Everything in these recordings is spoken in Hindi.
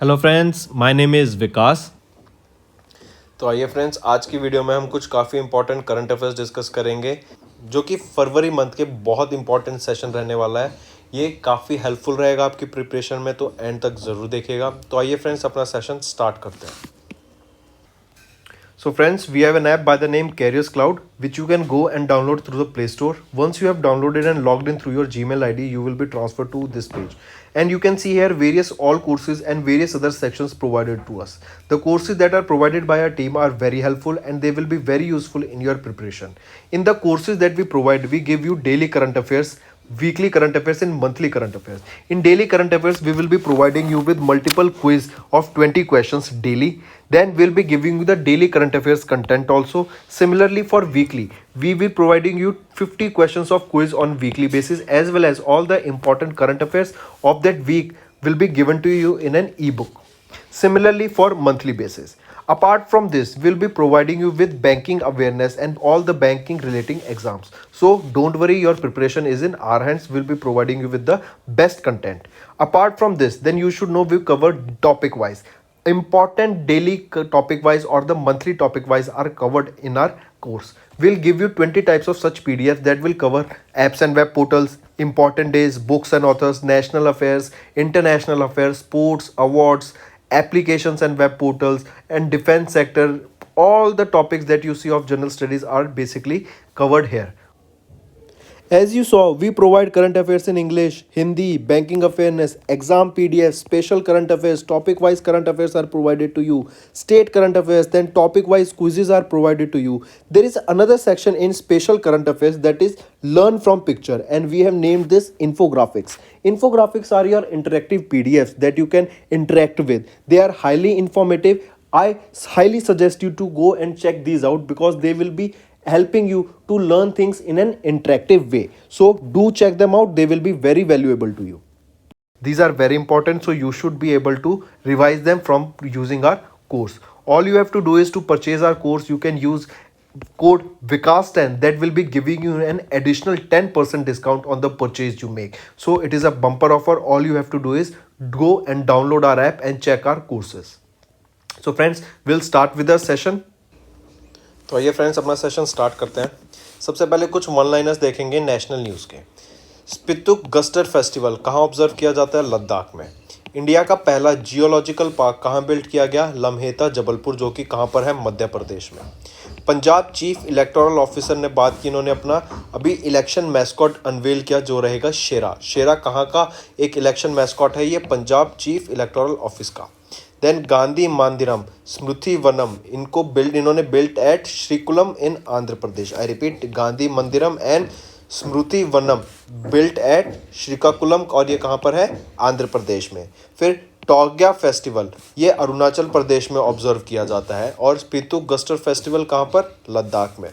Hello friends, my name is Vikas. तो आइए फ्रेंड्स, आज की वीडियो में हम कुछ काफ़ी इंपॉर्टेंट करंट अफेयर्स डिस्कस करेंगे जो कि फरवरी मंथ के बहुत इंपॉर्टेंट सेशन रहने वाला है। ये काफ़ी हेल्पफुल रहेगा आपकी प्रिपरेशन में, तो एंड तक ज़रूर देखिएगा। तो आइए फ्रेंड्स, अपना सेशन स्टार्ट करते हैं। So friends, we have an app by the name Carriers Cloud, which you can go and download through the Play Store. Once you have downloaded and logged in through your Gmail ID, you will be transferred to this page. And you can see here various all courses and various other sections provided to us. The courses that are provided by our team are very helpful and they will be very useful in your preparation. In the courses that we provide, we give you daily current affairs, weekly current affairs and monthly current affairs. In daily current affairs, we will be providing you with multiple quiz of 20 questions daily. Then we'll be giving you the daily current affairs content also. Similarly, for weekly, we will providing you 50 questions of quiz on weekly basis, as well as all the important current affairs of that week will be given to you in an ebook. Similarly, for monthly basis. Apart from this, we'll be providing you with banking awareness and all the banking relating exams. So don't worry, your preparation is in our hands. We'll be providing you with the best content. Apart from this, then you should know we've covered topic wise. Important daily topic wise or the monthly topic wise are covered in our course. We'll give you 20 types of such PDFs that will cover apps and web portals, important days, books and authors, national affairs, international affairs, sports, awards, applications and web portals, and defense sector. All the topics that you see of general studies are basically covered here. As you saw, we provide current affairs in English, Hindi, banking awareness, exam PDF, special current affairs, topic wise current affairs are provided to you, state current affairs, then topic wise quizzes are provided to you. There is another section in special current affairs that is learn from picture, and we have named this infographics. Infographics are your interactive PDFs that you can interact with. They are highly informative. I highly suggest you to go and check these out because they will be helping you to learn things in an interactive way. So do check them out, they will be very valuable to you. These are very important, so you should be able to revise them from using our course. All you have to do is to purchase our course. You can use code Vikas10, that will be giving you an additional 10% discount on the purchase you make. So it is a bumper offer. All you have to do is go and download our app and check our courses. So friends, we'll start with the session. तो आइए फ्रेंड्स, अपना सेशन स्टार्ट करते हैं। सबसे पहले कुछ वन लाइनर्स देखेंगे नेशनल न्यूज़ के। स्पितुक गस्टर फेस्टिवल कहाँ ऑब्जर्व किया जाता है? लद्दाख में। इंडिया का पहला जियोलॉजिकल पार्क कहाँ बिल्ड किया गया? लम्हेता जबलपुर, जो कि कहाँ पर है? मध्य प्रदेश में। पंजाब चीफ इलेक्टोरल ऑफिसर ने बात की, इन्होंने अपना अभी इलेक्शन मैस्कॉट अनवेल किया जो रहेगा शेरा। शेरा कहाँ का एक इलेक्शन मैस्कॉट है? ये पंजाब चीफ इलेक्टोरल ऑफिस का। देन गांधी मंदिरम स्मृति वनम, इन्होंने built at Srikulam in Andhra Pradesh. I repeat, Gandhi Mandiram and Smriti Vanam built at Srikakulam, और ये कहाँ पर है? आंध्र प्रदेश में। फिर टोग्या फेस्टिवल, ये अरुणाचल प्रदेश में ऑब्जर्व किया जाता है। और स्पितुक गस्टर फेस्टिवल कहाँ पर? लद्दाख में।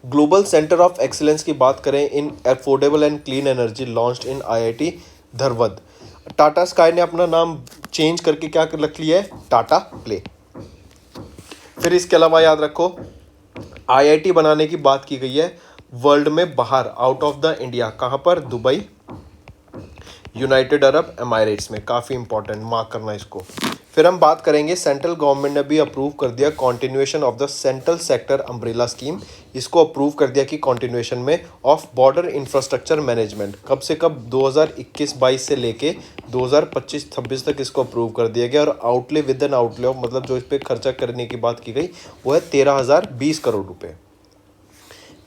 ग्लोबल सेंटर ऑफ एक्सीलेंस की बात करें in affordable and clean energy launched in IIT Dharwad. Tata Sky ने अपना नाम चेंज करके क्या रख लिया है? टाटा प्ले। फिर इसके अलावा याद रखो, IIT बनाने की बात की गई है वर्ल्ड में बाहर, आउट ऑफ द इंडिया। कहाँ पर? दुबई, यूनाइटेड अरब एमिरेट्स में। काफ़ी इंपॉर्टेंट, मार्क करना इसको। फिर हम बात करेंगे, सेंट्रल गवर्नमेंट ने भी अप्रूव कर दिया continuation of the central sector umbrella scheme. इसको अप्रूव कर दिया कि कॉन्टिन्यूएशन में ऑफ बॉर्डर इंफ्रास्ट्रक्चर मैनेजमेंट। कब से कब? 2021-22 से लेके 2025-26 तक इसको अप्रूव कर दिया गया। और outlay with N outlay of, मतलब जो इस पर खर्चा करने की बात की गई वो है 13,020 करोड़ रुपये।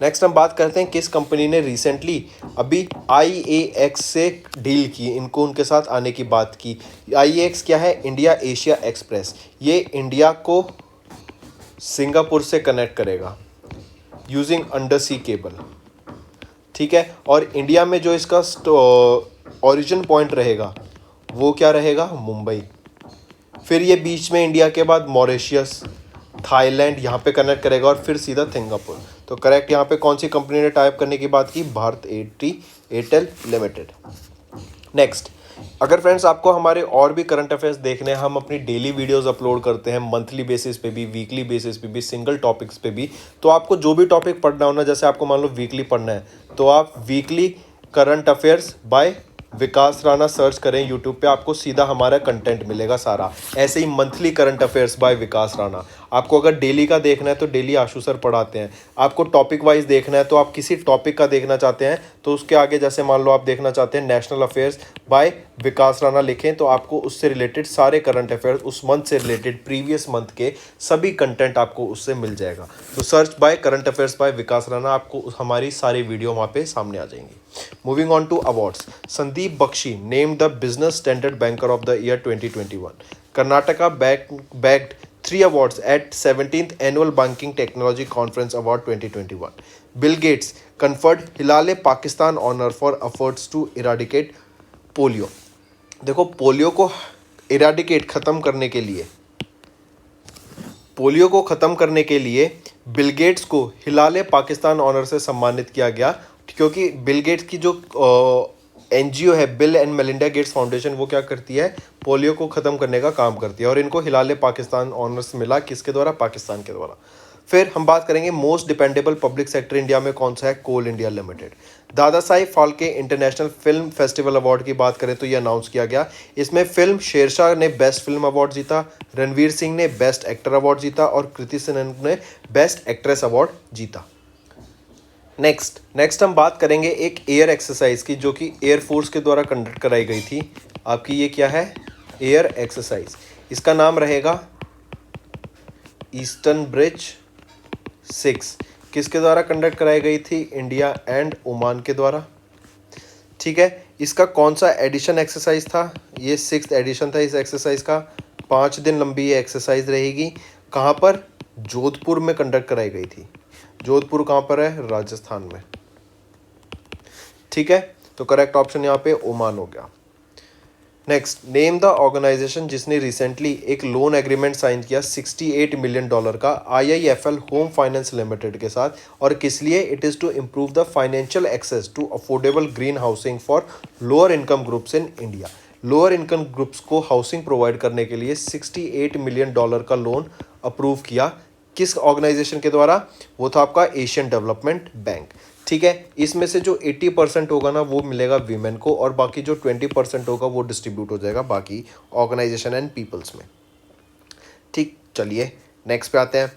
नेक्स्ट हम बात करते हैं किस कंपनी ने रिसेंटली अभी IAX से डील की, इनको उनके साथ आने की बात की। IAX क्या है? India Asia express. ये इंडिया को सिंगापुर से कनेक्ट करेगा यूजिंग अंडर सी केबल, ठीक है। और इंडिया में जो इसका ओरिजिन पॉइंट रहेगा वो क्या रहेगा? मुंबई। फिर ये बीच में इंडिया के बाद मॉरिशियस, थाईलैंड यहाँ पे कनेक्ट करेगा और फिर सीधा सिंगापुर। तो करेक्ट यहाँ पे कौन सी कंपनी ने टाइप करने की बात की? Bharat Airtel limited. नेक्स्ट, अगर फ्रेंड्स आपको हमारे और भी करंट अफेयर्स देखने हैं, हम अपनी डेली वीडियोस अपलोड करते हैं मंथली बेसिस पे भी, वीकली बेसिस पे भी, सिंगल टॉपिक्स पे भी। तो आपको जो भी टॉपिक पढ़ना हो ना, जैसे आपको मान लो वीकली पढ़ना है, तो आप weekly current affairs by Vikas Rana search करें यूट्यूब पे, आपको सीधा हमारा कंटेंट मिलेगा सारा। ऐसे ही monthly current affairs by Vikas Rana. आपको अगर डेली का देखना है तो डेली आशु सर पढ़ाते हैं। आपको टॉपिक वाइज देखना है तो आप किसी टॉपिक का देखना चाहते हैं तो उसके आगे जैसे मान लो आप देखना चाहते हैं national affairs by Vikas Rana लिखें तो आपको उससे रिलेटेड सारे करंट अफेयर्स उस मंथ से रिलेटेड प्रीवियस मंथ के सभी कंटेंट आपको उससे मिल जाएगा। तो search by current affairs by Vikas Rana, आपको हमारी सारी वीडियो वहाँ पे सामने आ जाएंगी। Moving on to awards, Sandeep Bakshi named the Business Standard banker of the year 2021। Karnataka bagged 3 awards at 17th Annual Banking Technology Conference Award 2021. Bill Gates conferred Hilal-e-Pakistan honor for efforts to eradicate polio. देखो पोलियो को इराडिकेट ख़त्म करने के लिए, पोलियो को ख़त्म करने के लिए बिल गेट्स को हिलाल पाकिस्तान ऑनर से सम्मानित किया गया, क्योंकि बिल गेट्स की जो एनजीओ है bill and Melinda Gates foundation, वो क्या करती है, पोलियो को ख़त्म करने का काम करती है, और इनको हिलाल पाकिस्तान ऑनर्स मिला किसके द्वारा, पाकिस्तान के द्वारा। फिर हम बात करेंगे most dependable public sector India में कौन सा है, कोल इंडिया लिमिटेड। दादा Sahib Phalke international film festival award की बात करें तो ये अनाउंस किया गया। इसमें फिल्म शेरशाह ने बेस्ट फिल्म अवार्ड जीता, रणवीर सिंह ने बेस्ट एक्टर अवार्ड जीता और कृति सेनन ने बेस्ट एक्ट्रेस अवार्ड जीता। नेक्स्ट हम बात करेंगे एक एयर एक्सरसाइज की, जो कि एयरफोर्स के द्वारा कंडक्ट कराई गई थी। आपकी ये क्या है, एयर एक्सरसाइज। इसका नाम रहेगा ईस्टर्न ब्रिज 6। किसके द्वारा कंडक्ट कराई गई थी, इंडिया एंड ओमान के द्वारा। ठीक है, इसका कौन सा एडिशन एक्सरसाइज था, ये 6th एडिशन था इस एक्सरसाइज का। 5 दिन लंबी ये एक्सरसाइज रहेगी। कहाँ पर, जोधपुर में कंडक्ट कराई गई थी। जोधपुर कहाँ पर है, राजस्थान में। ठीक है, तो करेक्ट ऑप्शन यहाँ पे ओमान हो गया। नेक्स्ट, नेम द ऑर्गेनाइजेशन जिसने रिसेंटली एक लोन एग्रीमेंट साइन किया $68 मिलियन का IIFL होम फाइनेंस लिमिटेड के साथ, और किस लिए, it is to improve the financial access to affordable green housing for lower income groups in India. Lower income groups को हाउसिंग प्रोवाइड करने के लिए $68 मिलियन का लोन अप्रूव किया। किस ऑर्गेनाइजेशन के द्वारा, वो था आपका एशियन डेवलपमेंट बैंक। ठीक है, इसमें से जो 80% होगा ना वो मिलेगा वीमेन को, और बाकी जो 20% होगा वो डिस्ट्रीब्यूट हो जाएगा बाकी ऑर्गेनाइजेशन एंड पीपल्स में। ठीक, चलिए नेक्स्ट पे आते हैं।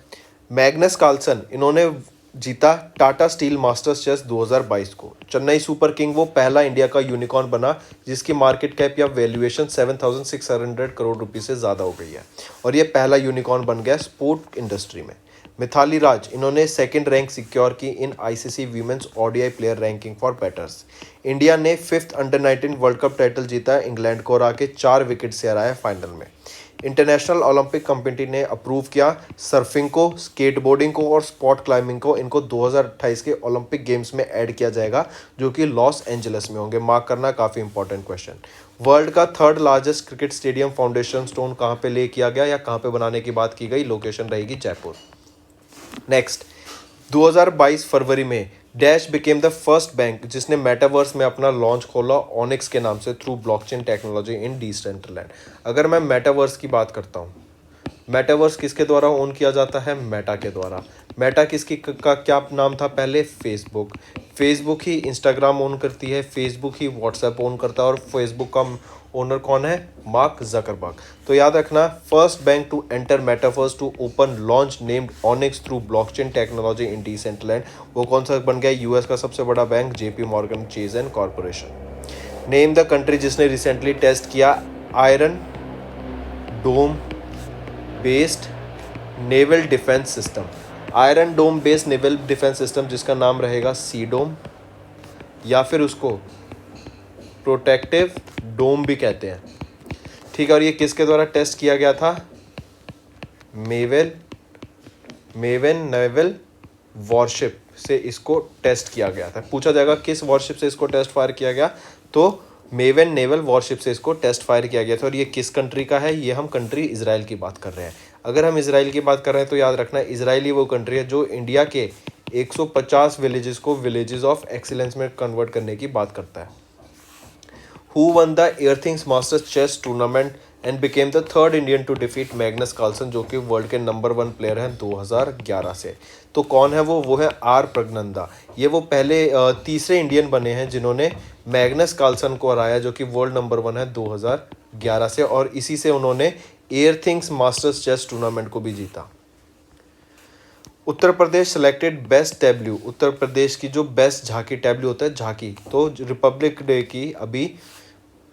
मैग्नस कार्लसन, इन्होंने जीता टाटा स्टील मास्टर्स चेस 2022 को। चेन्नई सुपर किंग वो पहला इंडिया का यूनिकॉर्न बना जिसकी मार्केट कैप या वैल्यूएशन 7,600 करोड़ रुपये से ज़्यादा हो गई है, और ये पहला यूनिकॉर्न बन गया स्पोर्ट इंडस्ट्री में। मिथाली राज, इन्होंने 2nd रैंक सिक्योर की इन ICC women's ODI player ranking for batters. India ने 5th under nineteen world cup title जीता इंग्लैंड को हरा के 4 विकेट से हराया फाइनल में। इंटरनेशनल ओलंपिक कमेटी ने अप्रूव किया सर्फिंग को, स्केटबोर्डिंग को और स्पॉट क्लाइंबिंग को, इनको 2028 के ओलंपिक गेम्स में ऐड किया जाएगा जो कि लॉस एंजलिस में होंगे। मार्क करना, काफ़ी इंपॉर्टेंट क्वेश्चन। वर्ल्ड का 3rd largest cricket stadium foundation stone कहाँ पे ले किया गया या कहाँ पे बनाने की बात की गई, लोकेशन रहेगी जयपुर। नेक्स्ट, 2022 फरवरी में dash became the first bank जिसने मेटावर्स में अपना लॉन्च खोला ऑनिक्स के नाम से through blockchain technology in Decentraland. अगर मैं मेटावर्स की बात करता हूँ, मेटावर्स किसके द्वारा ओन किया जाता है, मेटा के द्वारा। मेटा किसकी का क्या नाम था पहले, फेसबुक। फेसबुक ही इंस्टाग्राम ओन करती है, फेसबुक ही व्हाट्सएप ओन करता है, और फेसबुक का ओनर कौन है, मार्क जकरबर्ग। तो याद रखना, first bank to enter metaverse to open launch named Onyx through blockchain technology in Decentraland. वो कौन सा बन गया, यूएस का सबसे बड़ा bank JP Morgan Chase and Corporation. Name the country जिसने रिसेंटली टेस्ट किया Iron Dome based naval defence system. Iron Dome based naval defence system जिसका नाम रहेगा सीडोम, या फिर उसको प्रोटेक्टिव डोम भी कहते हैं। ठीक है, और ये किसके द्वारा टेस्ट किया गया था, मेवेन नेवल वॉरशिप से इसको टेस्ट किया गया था। पूछा जाएगा किस वॉरशिप से इसको टेस्ट फायर किया गया, तो मेवेन नेवल वॉरशिप से इसको टेस्ट फायर किया गया था। और ये किस कंट्री का है, ये हम कंट्री इजराइल की बात कर रहे हैं। अगर हम इजराइल की बात कर रहे हैं तो याद रखना, इजराइल वो कंट्री है जो इंडिया के 150 विलेजेस को विलेजेस ऑफ एक्सीलेंस में कन्वर्ट करने की बात करता है। Who won the Earthings Masters Chess Tournament and became the third Indian to defeat Magnus Carlsen, जो कि वर्ल्ड के नंबर 1 प्लेयर हैं 2011 से। तो कौन है वो है आर प्रज्ञानंदा। ये वो पहले तीसरे इंडियन बने हैं जिन्होंने मैग्नस कार्लसन को हराया, जो कि वर्ल्ड नंबर 1 है 2011 से, और इसी से उन्होंने एयरथिंग्स मास्टर्स चेस टूर्नामेंट को भी जीता। Uttar Pradesh selected best Tableau, Uttar Pradesh की जो बेस्ट झांकी टैब्ल्यू होता है झांकी, तो रिपब्लिक डे की अभी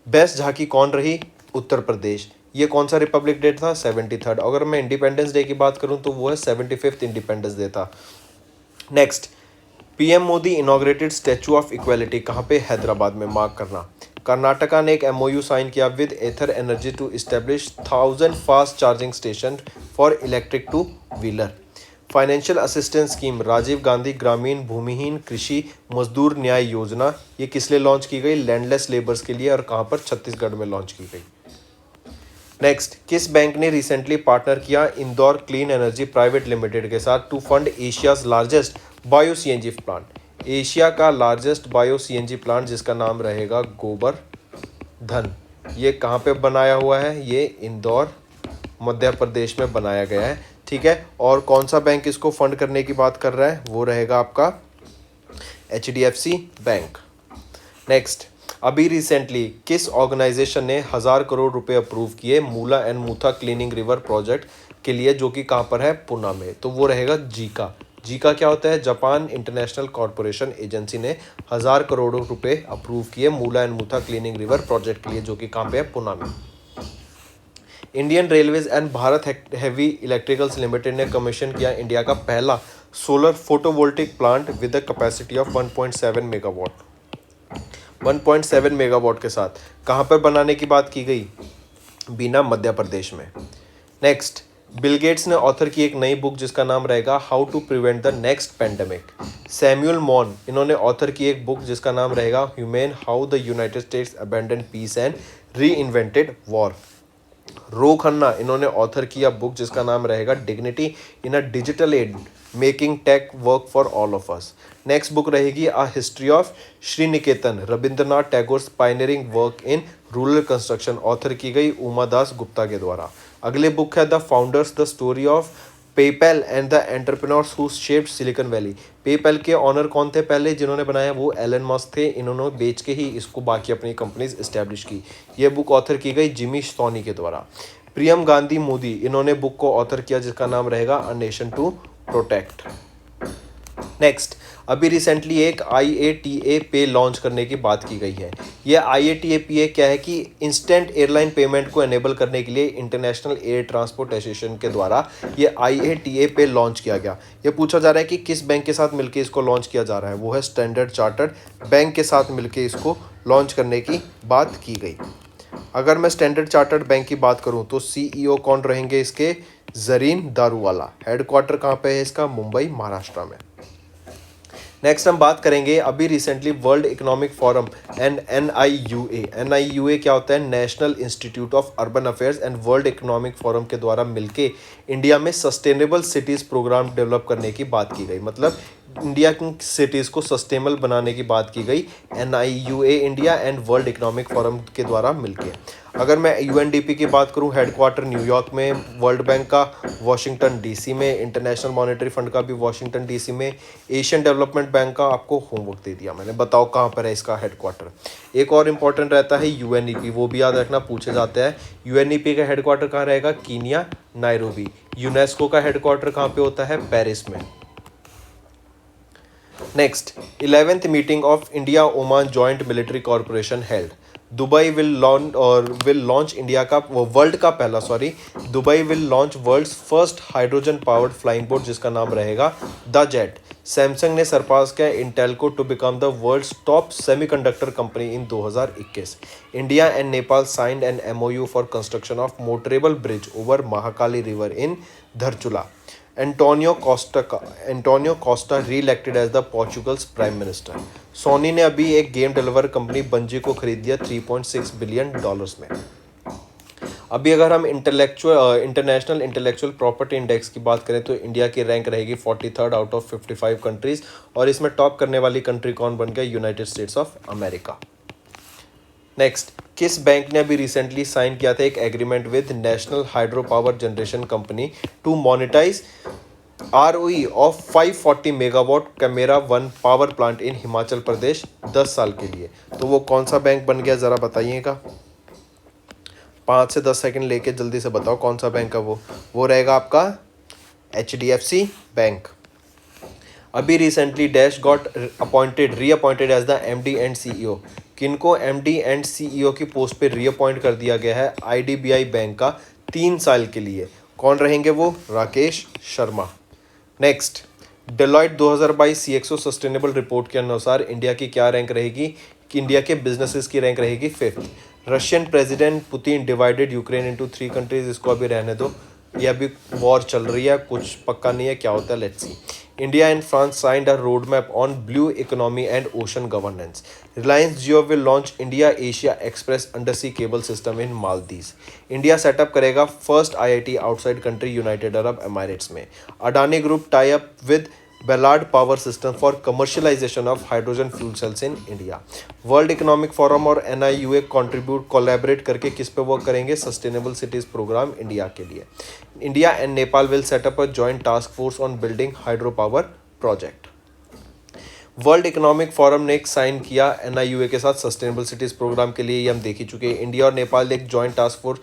बेस्ट झांकी कौन रही? उत्तर प्रदेश। ये कौन सा रिपब्लिक डे था? 73rd। अगर मैं इंडिपेंडेंस डे की बात करूं तो वो है 75th इंडिपेंडेंस डे था। Next, PM Modi inaugurated statue of equality, कहाँ पे? हैदराबाद में, मार्क करना। कर्नाटका ने एक एमओयू साइन किया with Ather energy to establish 1000 fast charging station for electric two wheeler. Financial assistance scheme Rajiv Gandhi Grameen Bhoomiheen कृषि मजदूर न्याय योजना, ये किस लिए लॉन्च की गई? लैंडलेस लेबर्स के लिए, और कहाँ पर? छत्तीसगढ़ में लॉन्च की गई। नेक्स्ट, किस बैंक ने रिसेंटली पार्टनर किया Indore clean energy private limited के साथ to fund Asia's largest bio CNG plant? Asia का लार्जेस्ट बायो सीएनजी प्लांट जिसका नाम रहेगा गोबर्धन। ये कहाँ पे बनाया हुआ है? ये इंदौर मध्य प्रदेश में बनाया गया है, ठीक है। और कौन सा बैंक इसको फंड करने की बात कर रहा है? वो रहेगा आपका HDFC बैंक। नेक्स्ट, अभी रिसेंटली किस ऑर्गेनाइजेशन ने 1000 करोड़ रुपए अप्रूव किए Mula and Mutha cleaning river project के लिए, जो कि कहाँ पर है? पुणे में। तो वो रहेगा जीका। जीका क्या होता है? जापान इंटरनेशनल कॉरपोरेशन एजेंसी ने 1000 करोड़ रुपए अप्रूव किए Mula and Mutha cleaning river project के लिए, जो कि कहाँ पे है? पुणे में। Indian railways and Bharat heavy electricals limited ने कमीशन किया इंडिया का पहला solar photovoltaic plant with a capacity of 1.7 megawatt. 1.7 megawatt के साथ कहाँ पर बनाने की बात की गई? बीना, मध्य प्रदेश में। नेक्स्ट, बिल गेट्स ने ऑथर की एक नई बुक जिसका नाम रहेगा how to prevent the next pandemic. Samuel Moyn, इन्होंने ऑथर की एक बुक जिसका नाम रहेगा humane how the United States abandon peace and reinvented war. Ro Khanna, इन्होंने ऑथर किया बुक जिसका नाम रहेगा dignity in a digital age making tech work for all of us. Next book रहेगी a history of Shriniketan Rabindranath Tagore pioneering work in rural construction, author की गई उमा दास गुप्ता के द्वारा। अगले बुक है the founders the story of PayPal and the entrepreneurs who shaped silicon valley. PayPal के ऑनर कौन थे पहले जिन्होंने बनाया? वो एलन मस्क थे। इन्होंने बेच के ही इसको बाकी अपनी कंपनीज इस्टेब्लिश की। ये बुक ऑथर की गई जिमी सोनी के द्वारा। प्रियम गांधी मोदी, इन्होंने बुक को ऑथर किया जिसका नाम रहेगा a nation to protect. Next, अभी रिसेंटली एक IATA पे लॉन्च करने की बात की गई है। यह IATA पे क्या है कि इंस्टेंट एयरलाइन पेमेंट को एनेबल करने के लिए इंटरनेशनल एयर ट्रांसपोर्ट एसोसिएशन के द्वारा ये IATA पे लॉन्च किया गया। ये पूछा जा रहा है कि किस बैंक के साथ मिलकर इसको लॉन्च किया जा रहा है? वो है स्टैंडर्ड चार्टर्ड बैंक के साथ मिलकर इसको लॉन्च करने की बात की गई। अगर मैं स्टैंडर्ड चार्टर्ड बैंक की बात करूं तो CEO कौन रहेंगे इसके? जरीन दारूवाला। हेडक्वार्टर कहाँ पे है इसका? मुंबई, महाराष्ट्र में। नेक्स्ट हम बात करेंगे अभी recently world Economic forum and NIUA क्या होता है? National Institute of urban affairs and world Economic forum के द्वारा मिलके इंडिया में सस्टेनेबल सिटीज़ प्रोग्राम डेवलप करने की बात की गई। मतलब इंडिया की सिटीज़ को सस्टेनेबल बनाने की बात की गई NIUA India and world Economic forum के द्वारा मिलके। अगर मैं UNDP की बात करूं, हेडक्वार्टर न्यूयॉर्क में, वर्ल्ड बैंक का वाशिंगटन DC में, इंटरनेशनल मॉनेटरी फंड का भी वाशिंगटन DC में, एशियन डेवलपमेंट बैंक का आपको होमवर्क दे दिया मैंने, बताओ कहाँ पर है इसका हेडक्वार्टर। एक और इम्पॉर्टेंट रहता है UNEP, वो भी याद रखना, पूछे जाते हैं। UNEP का हेडक्वार्टर कहाँ रहेगा? Kenya, Nairobi. यूनेस्को का हेडक्वार्टर कहाँ पे होता है? पेरिस में। Next, 11th meeting of India Oman joint military corporation held. Dubai will launch India का वर्ल्ड का पहला Dubai will launch world's first hydrogen powered flying boat जिसका नाम रहेगा द जेट। सैमसंग ने सरपास किया इंटेल को to become the world's top semiconductor company in 2021। India and Nepal signed an MOU for construction of motorable bridge over Mahakali river in Dharchula. Antonio Costa re-elected as the Portugal's prime minister. Sony ने अभी एक गेम डेवलपर कंपनी बंजी को खरीद दिया $3.6 बिलियन में। अभी अगर हम इंटरनेशनल इंटेलेक्चुअल प्रॉपर्टी इंडेक्स की बात करें तो इंडिया की रैंक रहेगी 43rd आउट ऑफ 55 कंट्रीज, और इसमें टॉप करने वाली कंट्री कौन बन गया? United States of America. Next, किस बैंक ने अभी रिसेंटली साइन किया था एक agreement with national hydro power generation company to monetise ROE of 540 megawatt Chamera one power plant in Himachal Pradesh 10 साल के लिए? तो वो कौन सा बैंक बन गया, ज़रा बताइएगा। 5 से 10 सेकंड लेके जल्दी से बताओ कौन सा बैंक है वो रहेगा आपका HDFC बैंक। अभी recently dash got reappointed as the MD and CEO। किनको MD एंड CEO की पोस्ट पे रीअपॉइंट कर दिया गया है IDBI बैंक का 3 साल के लिए। कौन रहेंगे वो? Rakesh Sharma. Next, Deloitte 2022 CXO sustainable report के अनुसार इंडिया की क्या रैंक रहेगी? कि इंडिया के बिजनेसेस की रैंक रहेगी 5th। Russian president Putin divided Ukraine into 3 countries. इसको अभी रहने दो, ये अभी वॉर चल रही है, कुछ पक्का नहीं है क्या होता है, let's see. India and France signed a road map on blue economy and ocean governance. Reliance Jio will launch India Asia express undersea cable system in Maldives. India setup करेगा first IIT outside country United Arab Emirates में। Adani group tie up with Ballard power system for commercialisation of hydrogen fuel cells in India. World Economic Forum और NIUA कॉन्ट्रीब्यूट कोलैबोरेट करके किस पे वर्क करेंगे? सस्टेनेबल सिटीज प्रोग्राम इंडिया के लिए। India and Nepal will set up a joint task force on building hydro power project. World Economic forum ने एक साइन किया NIUA के साथ सस्टेनेबल सिटीज प्रोग्राम के लिए, ये हम देख ही चुके हैं। इंडिया और नेपाल एक जॉइंट टास्क फोर्स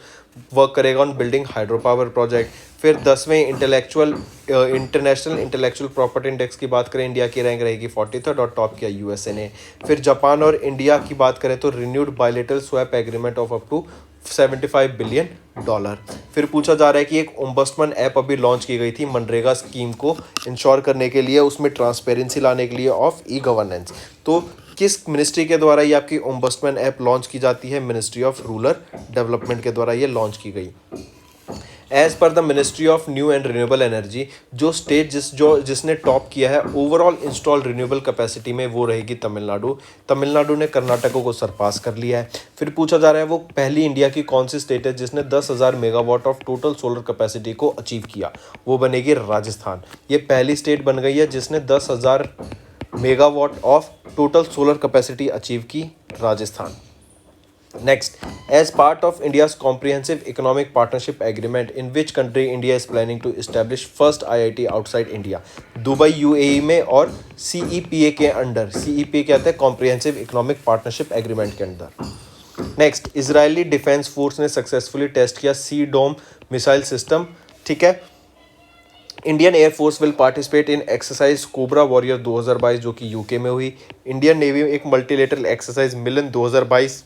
वर्क करेगा on building hydro power project. फिर 10वें इंटरनेशनल इंटेलेक्चुअल प्रॉपर्टी इंडेक्स की बात करें, इंडिया की रैंक रहेगी 43rd और टॉप किया USA ने। फिर जापान और इंडिया की बात करें तो renewed bilateral swap agreement of up to $75 billion. फिर पूछा जा रहा है कि एक ओम्बड्समैन ऐप अभी लॉन्च की गई थी मनरेगा स्कीम को इंश्योर करने के लिए, उसमें ट्रांसपेरेंसी लाने के लिए ऑफ E-गवर्नेंस। तो किस मिनिस्ट्री के द्वारा ये आपकी ओम्बड्समैन ऐप लॉन्च की जाती है? मिनिस्ट्री ऑफ रूरल डेवलपमेंट के द्वारा ये लॉन्च की गई। As per the ministry of new and renewable energy, जो स्टेट जिसने टॉप किया है ओवरऑल इंस्टॉल रिन्यूएबल कैपेसिटी में, वो रहेगी तमिलनाडु। तमिलनाडु ने कर्नाटक को सरपास कर लिया है। फिर पूछा जा रहा है वो पहली इंडिया की कौन सी स्टेट है जिसने 10,000 megawatt of total solar capacity को अचीव किया? वो बनेगी राजस्थान। ये पहली स्टेट बन गई है जिसने 10,000 megawatt of total solar capacity achieve की, Rajasthan. Next, as part of India's comprehensive economic partnership agreement, in which country India is planning to establish first IIT outside India? Dubai UAE में और CEPA के अंडर। CEPA क्या होता है? कॉम्प्रिहेंसिव इकोनॉमिक पार्टनरशिप एग्रीमेंट के अंदर। नेक्स्ट, इजरायली डिफेंस फोर्स ने सक्सेसफुली टेस्ट किया सी डोम मिसाइल सिस्टम। ठीक है। Indian air force will participate in exercise cobra warrior 2022 जो कि UK में हुई। इंडियन नेवी एक मल्टीलेटरल एक्सरसाइज मिलन 2022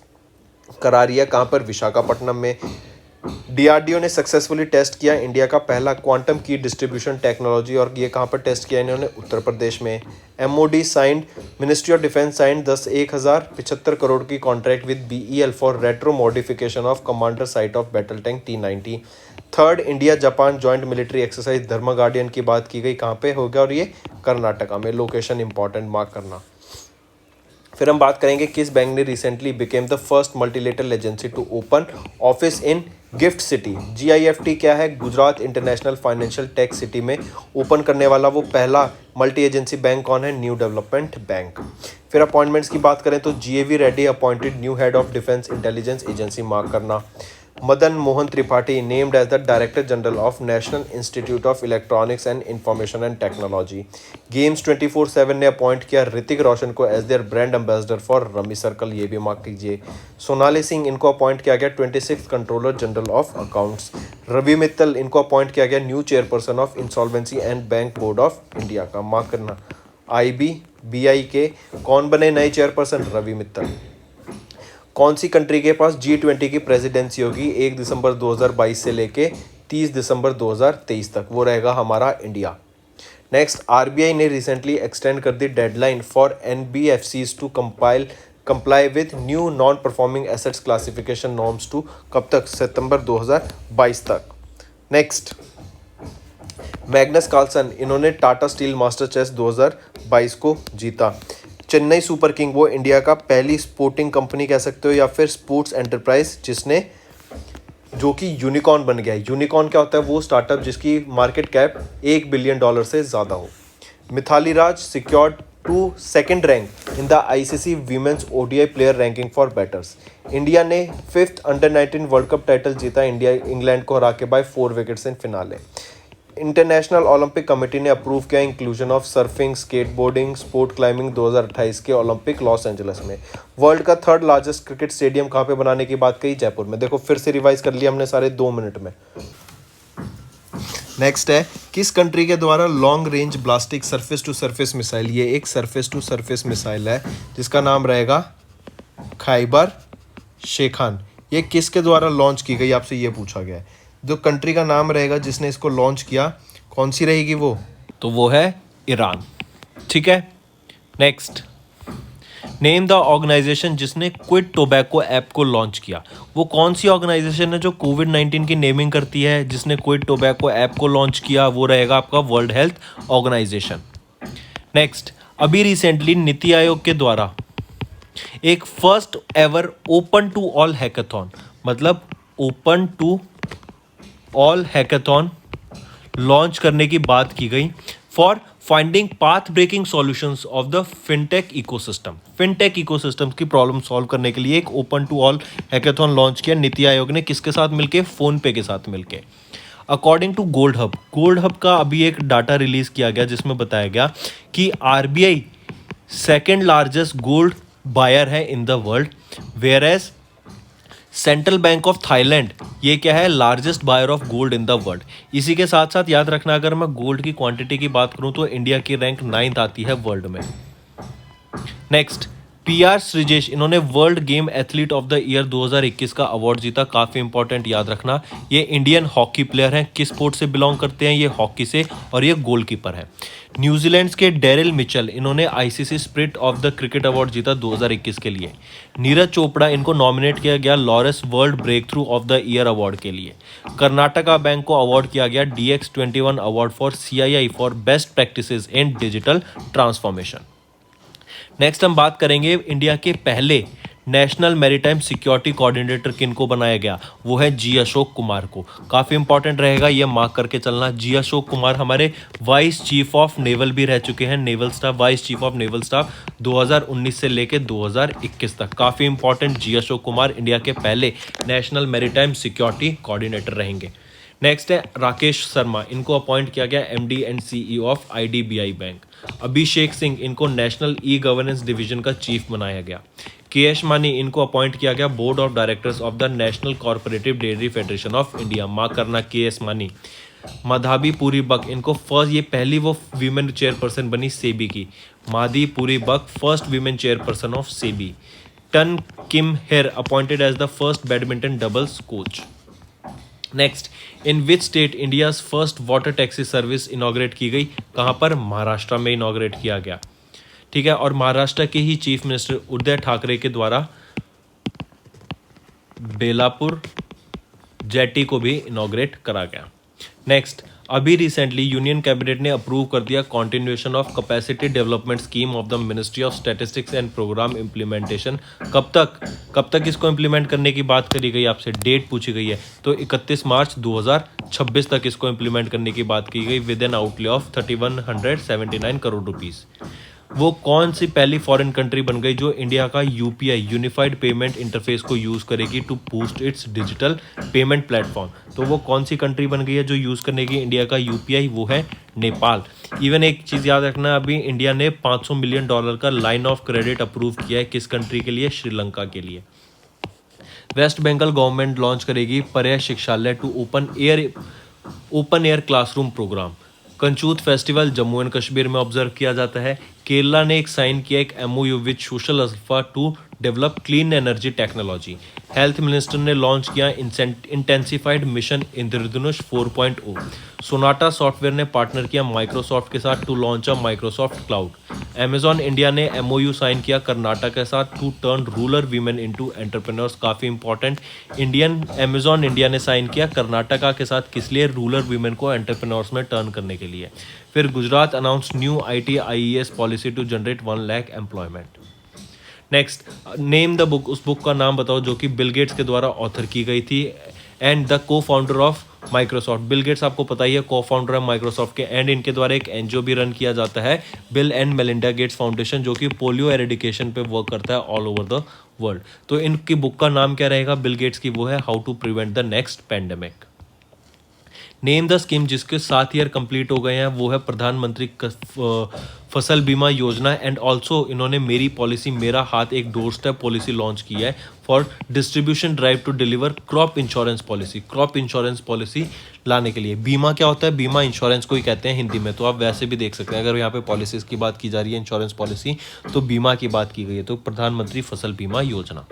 करा रही है, कहाँ पर? विशाखापट्टनम में। DRDO ने सक्सेसफुली टेस्ट किया इंडिया का पहला क्वांटम की डिस्ट्रीब्यूशन टेक्नोलॉजी, और ये कहाँ पर टेस्ट किया इन्होंने? उत्तर प्रदेश में। MOD signed, ministry of defence signed 10,075 crore की contract with BEL for retro modification of commander sight of battle tank T90। Third, India Japan joint military exercise Dharma guardian की बात की गई, कहाँ पे होगा? और ये कर्नाटका में। लोकेशन इंपॉर्टेंट, मार्क करना। फिर हम बात करेंगे किस बैंक ने recently became the first multilateral agency to open office in GIFT City. GIFT क्या है? Gujarat international financial tech city में ओपन करने वाला वो पहला मल्टी एजेंसी बैंक कौन है? New Development Bank. फिर अपॉइंटमेंट्स की बात करें तो GAV Reddy appointed new head of Defence Intelligence Agency, mark करना। Madan Mohan Tripathi named as the director general of National Institute of Electronics and information and technology. Games 24/7 ने अपॉइंट किया ऋतिक रोशन को as their brand ambassador for rummy circle, ये भी मार्क कीजिए। सोनाली सिंह इनको अपॉइंट किया गया 26th controller general of accounts. Ravi Mittal इनको अपॉइंट किया गया new chairperson of insolvency and bank board of India का, मार्क करना। IBBI के कौन बने नए चेयरपर्सन? रवि मित्तल। कौन सी कंट्री के पास G20 की प्रेसिडेंसी होगी 1 दिसंबर 2022 से लेके 30 दिसंबर 2023 तक? वो रहेगा हमारा इंडिया। नेक्स्ट, RBI ने रिसेंटली एक्सटेंड कर दी deadline for NBFCs to comply with new non performing assets classification norms to कब तक? सितंबर 2022 तक। नेक्स्ट, मैग्नस कार्लसन इन्होंने टाटा स्टील मास्टर चेस 2022 को जीता। चेन्नई सुपर किंग वो इंडिया का पहली स्पोर्टिंग कंपनी कह सकते हो या फिर स्पोर्ट्स एंटरप्राइज जिसने जो कि यूनिकॉर्न बन गया है। यूनिकॉर्न क्या होता है? वो स्टार्टअप जिसकी मार्केट कैप $1 बिलियन से ज़्यादा हो। Mithali Raj secured to second rank in the ICC women's ODI player ranking for batters. India ने 5th under nineteen world cup title जीता इंडिया इंग्लैंड को हरा के by 4 wickets in finale. International Olympic Committee ने अप्रूव किया inclusion of surfing, skateboarding, sport climbing 2028 के ओलंपिक लॉस एंजलिस में। वर्ल्ड का 3rd लार्जेस्ट क्रिकेट स्टेडियम कहाँ पे बनाने की बात कही? जयपुर में। देखो फिर से रिवाइज कर लिया हमने सारे 2 मिनट में। नेक्स्ट है, किस कंट्री के द्वारा long range ballistic surface to surface missile, ये एक सरफेस टू सरफेस मिसाइल है जिसका नाम रहेगा खैबर शेखान, ये किसके द्वारा लॉन्च की गई? आपसे ये पूछा गया है। जो कंट्री का नाम रहेगा जिसने इसको लॉन्च किया, कौन सी रहेगी वो? तो वो है ईरान। ठीक है, नेक्स्ट, नेम द ऑर्गेनाइजेशन जिसने क्विट टोबैको ऐप को लॉन्च किया। वो कौन सी ऑर्गेनाइजेशन है जो कोविड-19 की नेमिंग करती है? जिसने क्विट टोबैको ऐप को लॉन्च किया वो रहेगा आपका वर्ल्ड हेल्थ ऑर्गेनाइजेशन। नेक्स्ट, अभी रिसेंटली नीति आयोग के द्वारा एक first ever open to all hackathon, मतलब open to all hackathon launch करने की बात की गई for finding path breaking solutions of the fintech ecosystem. Fintech ecosystem की प्रॉब्लम सॉल्व करने के लिए एक open to all hackathon launch किया नीति आयोग ने, किसके साथ मिलके? फोन पे के साथ मिलके। अकॉर्डिंग टू गोल्ड हब का अभी एक डाटा रिलीज किया गया जिसमें बताया गया कि RBI second largest gold buyer है in the world, where as central bank of Thailand ये क्या है? Largest buyer of gold in the world. इसी के साथ साथ याद रखना, अगर मैं गोल्ड की क्वांटिटी की बात करूं तो इंडिया की रैंक 9th आती है वर्ल्ड में। नेक्स्ट, पीआर श्रीजेश, इन्होंने world game athlete of the year 2021 का अवार्ड जीता, काफ़ी इंपॉर्टेंट, याद रखना। ये इंडियन हॉकी प्लेयर हैं, किस स्पोर्ट से बिलोंग करते हैं? ये हॉकी से, और ये गोलकीपर हैं। न्यूजीलैंड के डेरिल मिचेल, इन्होंने ICC spirit of the cricket award जीता 2021 के लिए। नीरज चोपड़ा, इनको नॉमिनेट किया गया Laureus world breakthrough of the year award के लिए। कर्नाटका बैंक को अवार्ड किया गया DX21 award for CII for best practices in digital transformation. Next हम बात करेंगे इंडिया के पहले नेशनल मैरीटाइम सिक्योरिटी कोऑर्डिनेटर किनको बनाया गया? वो है जी अशोक कुमार को। काफ़ी इंपॉर्टेंट रहेगा, ये मार्क करके चलना। जी अशोक कुमार हमारे वाइस चीफ ऑफ नेवल भी रह चुके हैं, naval staff, vice chief of naval staff 2019 से लेके 2021 तक। काफ़ी important, G Ashok Kumar India के पहले नेशनल मैरीटाइम सिक्योरिटी कोऑर्डिनेटर रहेंगे। नेक्स्ट है राकेश शर्मा, इनको अपॉइंट किया गया MD and CEO of IDBI bank. Abhishek Singh, इनको नेशनल ई गवर्नेंस डिवीजन का चीफ बनाया गया। KS मानी, इनको अपॉइंट किया गया board of directors of the national cooperative dairy federation of India. Mark करना KS मानी। माधवी पुरी बक, इनको फर्स्ट, ये पहली वो वीमेन चेयरपर्सन बनी सेबी की। Madhabi Puri Buch first women chairperson of SEBI. Tan Kim Her appointed as the first badminton doubles coach. Next, in which state India's first water taxi service inaugurate की गई? कहाँ पर? महाराष्ट्र में इनॉग्रेट किया गया। ठीक है, और महाराष्ट्र के ही चीफ मिनिस्टर उद्धव ठाकरे के द्वारा बेलापुर जेटी को भी इनॉग्रेट करा गया। नेक्स्ट, अभी रिसेंटली यूनियन कैबिनेट ने अप्रूव कर दिया continuation of capacity development scheme of the ministry of statistics and programme implementation. कब तक इसको इम्प्लीमेंट करने की बात करी गई? आपसे डेट पूछी गई है, तो 31 मार्च 2026 तक इसको इम्प्लीमेंट करने की बात की गई with N outlay of 3179 crore rupees. वो कौन सी पहली फॉरेन कंट्री बन गई जो इंडिया का UPI यूनिफाइड पेमेंट इंटरफेस को यूज़ करेगी to boost its digital payment platform? तो वो कौन सी कंट्री बन गई है जो यूज़ करने की इंडिया का UPI? वो है नेपाल। इवन एक चीज़ याद रखना, अभी इंडिया ने $500 मिलियन का लाइन ऑफ क्रेडिट अप्रूव किया है, किस कंट्री के लिए? श्रीलंका के लिए। वेस्ट बंगाल गवर्नमेंट लॉन्च करेगी Paryay Shikshalaya to open air classroom programme. Kanchoth festival Jammu and Kashmir में ऑब्जर्व किया जाता है। केरला ने एक साइन किया एक MOU with social alpha to develop clean energy technology. Health minister ने लॉन्च किया intensified mission Indradhanush 4.0। Sonata software ने पार्टनर किया माइक्रोसॉफ्ट के साथ to launch a Microsoft cloud. Amazon India ने MOU साइन किया कर्नाटक के साथ to turn rural women into entrepreneurs. काफ़ी इंपॉर्टेंट, अमेजॉन इंडिया ने साइन किया कर्नाटका के साथ, किस लिए? रूरल वीमेन को एंटरप्रेन्योर्स में टर्न करने के लिए। फिर Gujarat announce new IT IES policy to generate 1 lakh employment. Next, name the book, उस बुक का नाम बताओ जो कि बिल गेट्स के द्वारा ऑथर की गई थी। एंड द को founder of Microsoft. Bill Gates आपको पता ही है को फाउंडर है माइक्रोसॉफ्ट के, एंड इनके द्वारा एक एनजीओ भी रन किया जाता है bill and Melinda Gates foundation, जो कि पोलियो एरेडिकेशन पे वर्क करता है ऑल ओवर द वर्ल्ड। तो इनकी बुक का नाम क्या रहेगा बिल गेट्स की, वो है how to prevent the next pandemic. Name the scheme जिसके 7 ईयर कंप्लीट हो गए हैं, वो है प्रधानमंत्री फसल बीमा योजना। एंड ऑल्सो इन्होंने मेरी पॉलिसी मेरा हाथ एक डोर स्टेप पॉलिसी लॉन्च की है for distribution drive to deliver crop insurance policy. Crop insurance policy लाने के लिए, बीमा क्या होता है, बीमा इंश्योरेंस को ही कहते हैं हिंदी में, तो आप वैसे भी देख सकते हैं। अगर यहाँ पे पॉलिसीज की बात की जा रही है इंश्योरेंस पॉलिसी, तो बीमा की बात की गई है, तो प्रधानमंत्री फसल बीमा योजना।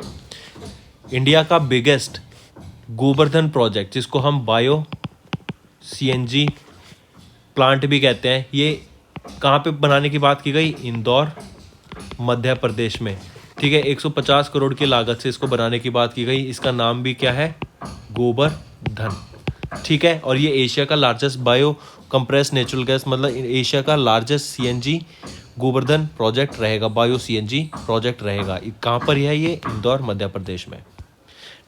इंडिया का बिगेस्ट गोवर्धन प्रोजेक्ट, जिसको हम बायो सीएनजी प्लांट भी कहते हैं, ये कहाँ पे बनाने की बात की गई, इंदौर मध्य प्रदेश में। ठीक है, 150 करोड़ की लागत से इसको बनाने की बात की गई। इसका नाम भी क्या है, गोवर्धन। ठीक है, और ये एशिया का largest bio compress natural gas, मतलब एशिया का लार्जेस्ट सीएनजी गोवर्धन प्रोजेक्ट रहेगा, बायो सीएनजी प्रोजेक्ट रहेगा। कहाँ पर है ये, इंदौर मध्य प्रदेश में।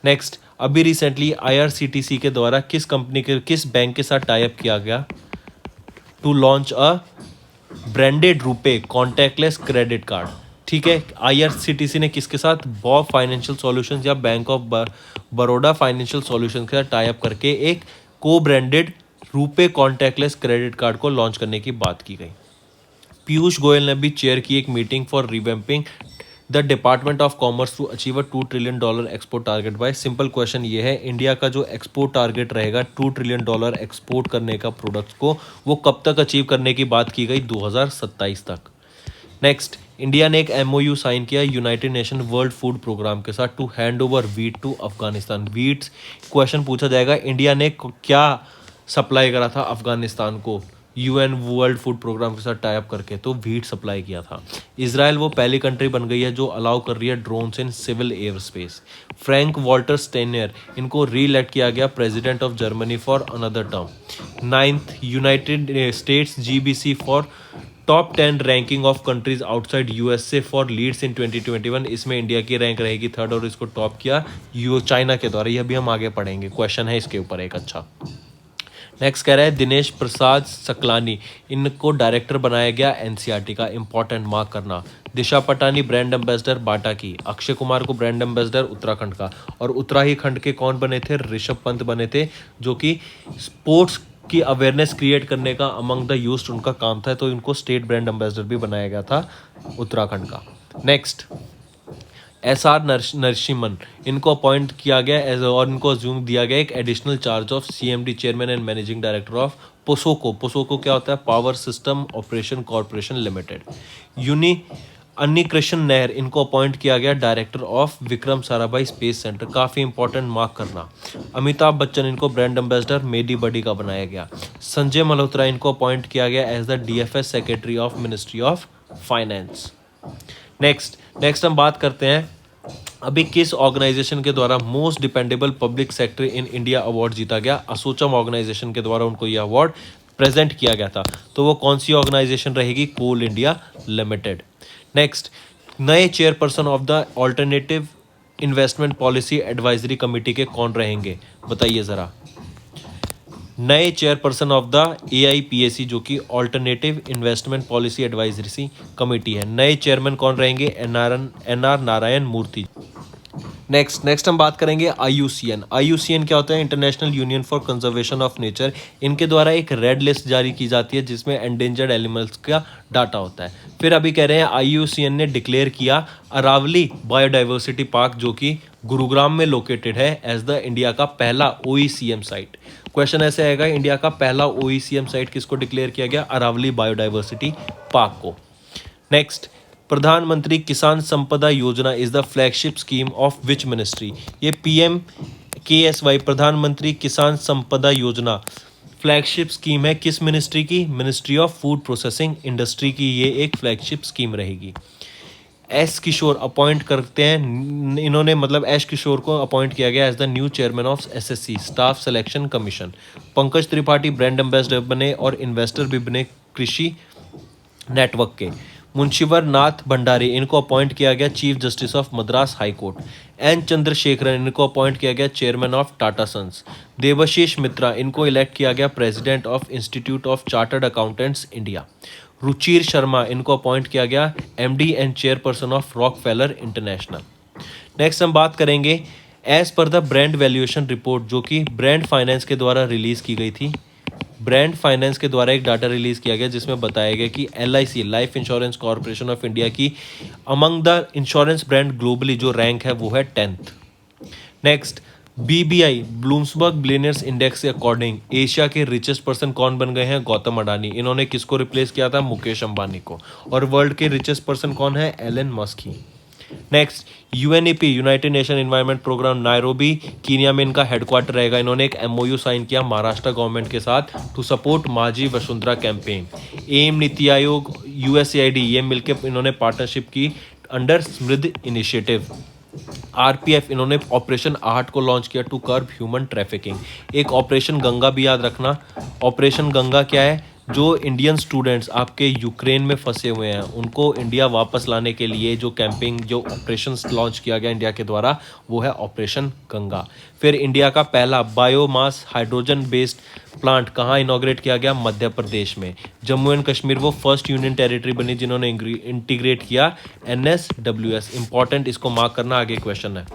नेक्स्ट, अभी रिसेंटली आईआरसीटीसी के द्वारा किस बैंक के साथ टाई अप किया गया to launch a branded RuPay contactless credit card. ठीक है, आईआरसीटीसी ने किसके साथ, बॉब फाइनेंशियल सॉल्यूशंस या bank of Baroda financial solutions के साथ टाई अप करके एक को branded RuPay contactless credit card को लॉन्च करने की बात की गई। पीयूष गोयल ने भी चेयर की एक meeting for revamping the department of commerce to achieve $2 trillion export target by. Simple question ये है, इंडिया का जो एक्सपोर्ट टारगेट रहेगा $2 ट्रिलियन एक्सपोर्ट करने का प्रोडक्ट्स को, वो कब तक अचीव करने की बात की गई, 2027 तक। नेक्स्ट, इंडिया ने एक एमओयू साइन किया united nation world food programme के साथ to hand over wheat to Afghanistan. Wheat question पूछा जाएगा, इंडिया ने क्या सप्लाई करा था अफगानिस्तान को यूएन वर्ल्ड फूड प्रोग्राम के साथ टाई अप करके, तो वीट सप्लाई किया था। इजराइल वो पहली कंट्री बन गई है जो अलाउ कर रही है drones in civil airspace. Frank Walter Steiner, इनको री इलेक्ट किया गया president of Germany for another term. 9th, united states GBC for top 10 ranking of countries outside USA for LEED in 2021। इसमें इंडिया की रैंक रहेगी 3rd और इसको टॉप किया चाइना के द्वारा। यह भी हम आगे पढ़ेंगे, क्वेश्चन है इसके ऊपर एक अच्छा। नेक्स्ट कह रहा है दिनेश प्रसाद सकलानी, इनको डायरेक्टर बनाया गया एनसीईआरटी का, इंपॉर्टेंट मार्क करना। दिशा पटानी ब्रांड एम्बेसडर बाटा की, अक्षय कुमार को ब्रांड एम्बेसडर उत्तराखंड का, और उत्तराखंड के कौन बने थे, ऋषभ पंत बने थे, जो कि स्पोर्ट्स की अवेयरनेस क्रिएट करने का अमंग द यूथ उनका काम था, तो इनको स्टेट ब्रांड एम्बेसडर भी बनाया गया था उत्तराखंड का। नेक्स्ट, SR नरसिम्हन, इनको अपॉइंट किया गया एज, और इनको अज्यूम दिया गया एक additional charge of CMD chairman and managing director of POSOCO. POSOCO क्या होता है, power system operation corporation limited. अन्नी कृष्ण नहर, इनको अपॉइंट किया गया director of Vikram Sarabhai space centre, काफ़ी इंपॉर्टेंट मार्क करना। अमिताभ बच्चन, इनको ब्रांड एम्बेसडर मेडी बडी का बनाया गया। संजय मल्होत्रा, इनको अपॉइंट किया गया as the DFS secretary of ministry of finance. Next हम बात करते हैं अभी किस ऑर्गेनाइजेशन के द्वारा most dependable public sector in India award जीता गया। असोचम ऑर्गेनाइजेशन के द्वारा उनको यह अवार्ड प्रेजेंट किया गया था, तो वो कौन सी ऑर्गेनाइजेशन रहेगी, कोल इंडिया लिमिटेड। नेक्स्ट, नए chairperson of the alternative investment policy advisory committee के कौन रहेंगे, बताइए ज़रा। नए चेयरपर्सन ऑफ द AIPAC, जो कि alternative investment policy advisory committee है, नए चेयरमैन कौन रहेंगे, NR नारायण मूर्ति। नेक्स्ट हम बात करेंगे IUCN क्या होता है, international union for conservation of nature. इनके द्वारा एक रेड लिस्ट जारी की जाती है जिसमें एंडेंजर्ड एनिमल्स का डाटा होता है। फिर अभी कह रहे हैं IUCN ने डिक्लेयर किया अरावली बायोडाइवर्सिटी पार्क, जो कि गुरुग्राम में लोकेटेड है, एज द इंडिया का पहला OECM साइट। क्वेश्चन ऐसे आएगा, इंडिया का पहला OECM साइट किसको डिक्लेयर किया गया, अरावली बायोडाइवर्सिटी पार्क को। नेक्स्ट, प्रधानमंत्री किसान संपदा योजना is the flagship scheme of which ministry. ये PMKSY प्रधानमंत्री किसान संपदा योजना फ्लैगशिप स्कीम है किस मिनिस्ट्री की, ministry of food processing industry की ये एक फ्लैगशिप स्कीम रहेगी। S किशोर अपॉइंट करते हैं इन्होंने, मतलब S किशोर को अपॉइंट किया गया as the new chairman of SSC staff selection commission. Pankaj Tripathi brand ambassador बने और इन्वेस्टर भी बने कृषि नेटवर्क के। मुंशीवर नाथ भंडारी इनको अपॉइंट किया गया chief justice of Madras High Court. N Chandrasekaran इनको अपॉइंट किया गया chairman of Tata Sons. Debashish Mitra इनको इलेक्ट किया गया president of Institute of Chartered Accountants India. Ruchir Sharma इनको अपॉइंट किया गया MD and chairperson of Rockefeller International. Next हम बात करेंगे as per the brand valuation report जो कि ब्रांड फाइनेंस के द्वारा रिलीज की गई थी। ब्रांड फाइनेंस के द्वारा एक डाटा रिलीज किया गया जिसमें बताया गया कि LIC Life Insurance Corporation of India की among the insurance brand globally जो रैंक है वो है 10th। Next BBI Bloomberg billionaires index के अकॉर्डिंग एशिया के रिचेस्ट पर्सन कौन बन गए हैं? गौतम अडानी। इन्होंने किसको रिप्लेस किया था? मुकेश अंबानी को। और वर्ल्ड के रिचेस्ट पर्सन कौन है? एलन मस्क ही। Next UNEP United Nation Environment Programme Nairobi Kenya में इनका हेडक्वार्टर रहेगा। इन्होंने एक MOU साइन किया महाराष्ट्र गवर्नमेंट के साथ टू सपोर्ट माझी Vasundhara campaign. M NITI Aayog USAID ये मिलकर इन्होंने पार्टनरशिप की अंडर स्मृद इनिशिएटिव। RPF इन्होंने ऑपरेशन आहट को लॉन्च किया टू कर्ब ह्यूमन ट्रैफिकिंग। एक ऑपरेशन गंगा भी याद रखना। ऑपरेशन गंगा क्या है? जो इंडियन स्टूडेंट्स आपके यूक्रेन में फंसे हुए हैं उनको इंडिया वापस लाने के लिए जो कैंपिंग जो ऑपरेशंस लॉन्च किया गया इंडिया के द्वारा वो है ऑपरेशन गंगा। फिर इंडिया का पहला बायोमास हाइड्रोजन बेस्ड प्लांट कहाँ इनॉग्रेट किया गया? मध्य प्रदेश में। जम्मू एंड कश्मीर वो फर्स्ट यूनियन टेरिटरी बनी जिन्होंने इंटीग्रेट किया NSWS। इंपॉर्टेंट, इसको मार्क करना, आगे क्वेश्चन है।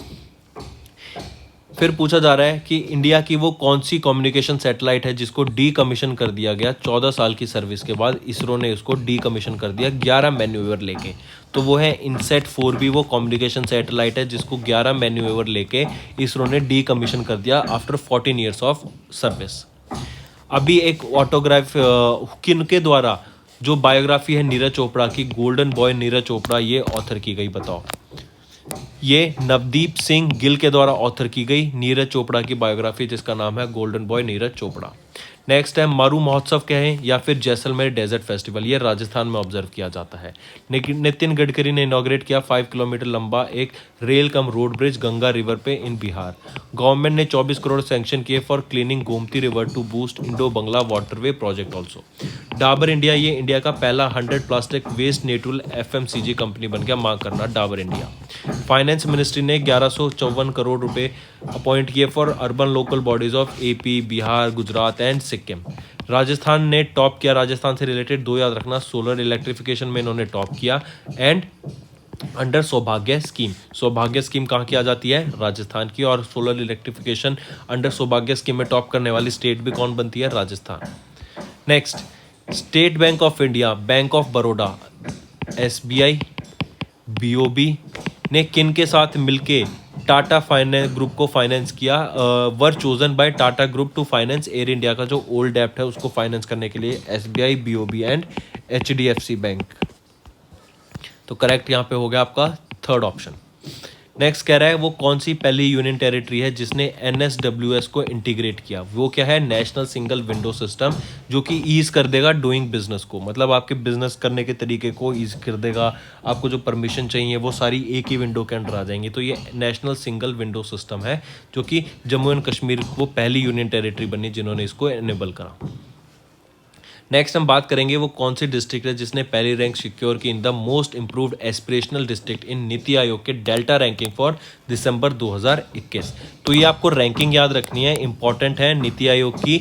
फिर पूछा जा रहा है कि इंडिया की वो कौन सी कम्युनिकेशन सैटेलाइट है जिसको डीकमीशन कर दिया गया 14 साल की सर्विस के बाद। इसरो ने उसको डीकमीशन कर दिया 11 मैन्यूवर लेके। तो वो है इनसेट 4B, वो कम्युनिकेशन सैटेलाइट है जिसको 11 मैन्यूवर लेके इसरो ने डीकमीशन कर दिया आफ्टर 14 ईयर्स ऑफ सर्विस। अभी एक ऑटोग्राफ किन के द्वारा जो बायोग्राफी है नीरज चोपड़ा की, गोल्डन बॉय नीरज चोपड़ा, ये ऑथर की गई? बताओ। ये नवदीप सिंह गिल के द्वारा ऑथर की गई नीरज चोपड़ा की बायोग्राफी जिसका नाम है golden boy Neeraj Chopra. Next है मारू महोत्सव कहें या फिर जैसलमेर डेजर्ट फेस्टिवल, ये राजस्थान में ऑब्जर्व किया जाता है। नितिन गडकरी ने इनॉग्रेट किया 5 किलोमीटर लंबा एक rail cum road bridge Ganga river पे इन बिहार। गवर्नमेंट ने 24 करोड़ सैंक्शन किए for cleaning Gomti river to boost Indo Bangla waterway project also. Dabur India, ये इंडिया का पहला 100 plastic waste neutral FMCG company बन गया, मांग करना डाबर इंडिया। फाइनेंस मिनिस्ट्री ने 1154 करोड़ रुपए अपॉइंट किए for urban local bodies of AP, Bihar, Gujarat and Sikkim. Rajasthan ने टॉप किया, राजस्थान से रिलेटेड 2 याद रखना, सोलर इलेक्ट्रिफिकेशन में इन्होंने टॉप किया and under Saubhagya scheme. Saubhagya scheme कहाँ की आ जाती है? राजस्थान की। और solar electrification under Saubhagya scheme में टॉप करने वाली स्टेट भी कौन बनती है? Rajasthan. Next State Bank of India, Bank of Baroda, SBI, BOB ने किन के साथ मिलके टाटा फाइनेंस ग्रुप को फाइनेंस किया? Were chosen by Tata group to finance Air India का जो ओल्ड डेप्ट है उसको फाइनेंस करने के लिए SBI, BOB and HDFC bank. तो करेक्ट यहाँ पे हो गया आपका थर्ड ऑप्शन। नेक्स्ट कह रहा है वो कौन सी पहली यूनियन टेरिटरी है जिसने NSWS को इंटीग्रेट किया? वो क्या है? नेशनल सिंगल विंडो सिस्टम, जो कि ईज कर देगा डूइंग बिजनेस को, मतलब आपके बिजनेस करने के तरीके को ईज कर देगा। आपको जो परमिशन चाहिए वो सारी एक ही विंडो के अंडर आ जाएंगी। तो ये नेशनल सिंगल विंडो सिस्टम है जो कि जम्मू एंड कश्मीर वो पहली यूनियन टेरिटरी बनी जिन्होंने इसको एनेबल करा। नेक्स्ट हम बात करेंगे वो कौन सी डिस्ट्रिक्ट है जिसने पहली रैंक सिक्योर की in the most improved aspirational district in नीति आयोग के डेल्टा रैंकिंग फॉर दिसंबर 2021। तो ये आपको रैंकिंग याद रखनी है, इंपॉर्टेंट है नीति आयोग की।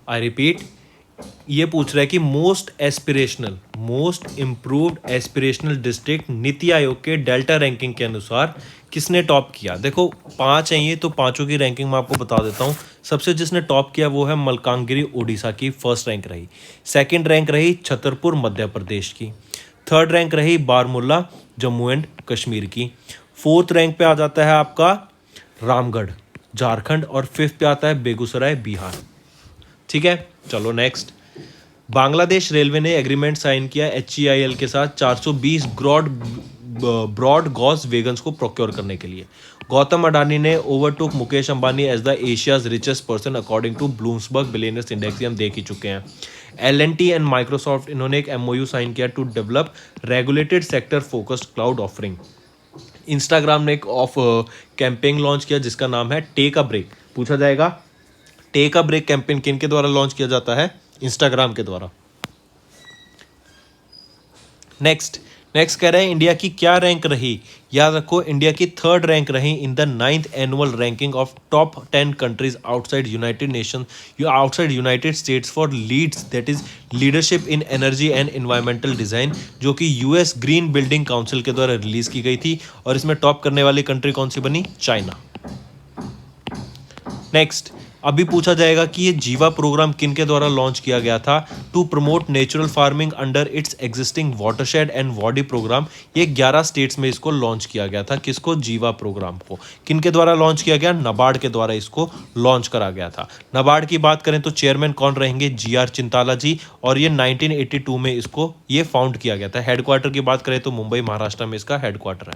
आई रिपीट, ये पूछ रहा है कि मोस्ट इंप्रूव्ड एस्पिरेशनल डिस्ट्रिक्ट नीति आयोग के डेल्टा रैंकिंग के अनुसार किसने टॉप किया? देखो 5 हैं ये, तो पांचों की रैंकिंग मैं आपको बता देता हूँ। सबसे जिसने टॉप किया वो है मलकानगिरी ओडिशा की, फर्स्ट रैंक रही। सेकंड रैंक रही छतरपुर मध्य प्रदेश की। थर्ड रैंक रही बारमूला जम्मू एंड कश्मीर की। फोर्थ रैंक पे आ जाता है आपका रामगढ़ झारखंड, और फिफ्थ पे आता है बेगूसराय बिहार। ठीक है, चलो नेक्स्ट। बांग्लादेश रेलवे ने एग्रीमेंट साइन किया HEIL के साथ 420 ब्रॉड गॉज वेगन्स को प्रोक्योर करने के लिए। गौतम अडानी ने overtook Mukesh Ambani as the Asia's richest person according to Bloomberg billionaires index, हम देख ही चुके हैं। L&T एंड माइक्रोसॉफ्ट इन्होंने एक MOU साइन किया to develop regulated sector focused cloud offering. Instagram ने एक कैंपेन लॉन्च किया जिसका नाम है टेक अ ब्रेक। पूछा जाएगा टेक अ ब्रेक कैंपेन किन के द्वारा लॉन्च किया जाता है? इंस्टाग्राम के द्वारा। नेक्स्ट कह रहे हैं इंडिया की क्या रैंक रही। याद रखो, इंडिया की 3rd रैंक रही in the 9th annual ranking of top 10 countries outside united nation, outside united states for LEED, that is leadership in energy and environmental design, जो कि यूएस ग्रीन बिल्डिंग काउंसिल के द्वारा रिलीज की गई थी। और इसमें टॉप करने वाली कंट्री कौन सी बनी? चाइना। नेक्स्ट, अभी पूछा जाएगा कि ये जीवा प्रोग्राम किन के द्वारा लॉन्च किया गया था। To promote natural farming under its existing watershed and wadi programme. ये 11 स्टेट्स में इसको लॉन्च किया गया था। किसको? जीवा प्रोग्राम को। किन के द्वारा लॉन्च किया गया? नाबार्ड के द्वारा इसको लॉन्च करा गया था। नाबार्ड की बात करें तो चेयरमैन कौन रहेंगे? GR चिंताला जी। और ये 1982 में इसको ये फाउंड किया गया था। हेडक्वार्टर की बात करें तो मुंबई, महाराष्ट्र में इसका हेडक्वार्टर है।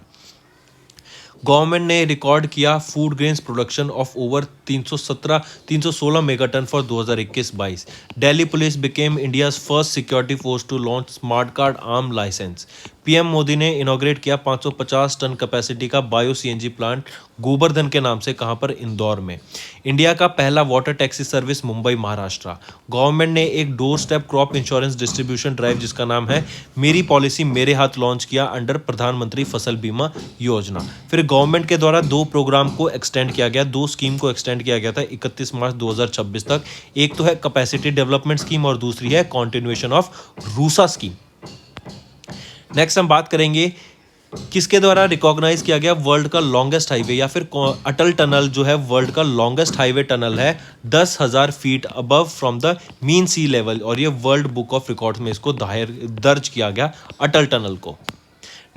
गवर्नमेंट ने रिकॉर्ड किया food grains production of over 316 megaton for 2021-22। Delhi police became India's first security force to launch smart card arm licence. PM Modi ने इनॉग्रेट किया 550 टन कैपेसिटी का बायो सीएनजी प्लांट गोवर्धन के नाम से। कहां पर? इंदौर में। इंडिया का पहला water taxi service Mumbai, Maharashtra. Government ने एक door step crop insurance distribution drive जिसका नाम है मेरी पॉलिसी मेरे हाथ लॉन्च किया अंडर प्रधानमंत्री फसल बीमा योजना। फिर गवर्नमेंट के द्वारा 2 प्रोग्राम को एक्सटेंड किया गया, 2 स्कीम को एक्सटेंड किया गया था 31 मार्च 2026 तक। एक तो है कैपेसिटी डेवलपमेंट स्कीम और दूसरी है continuation of RUSA scheme. Next हम बात करेंगे किसके द्वारा रिकॉग्नाइज किया गया वर्ल्ड का लॉन्गेस्ट हाईवे, या फिर अटल टनल जो है वर्ल्ड का लॉन्गेस्ट हाईवे टनल है 10,000 feet above from the mean sea level. और ये वर्ल्ड बुक ऑफ रिकॉर्ड्स में इसको दर्ज किया गया अटल टनल को।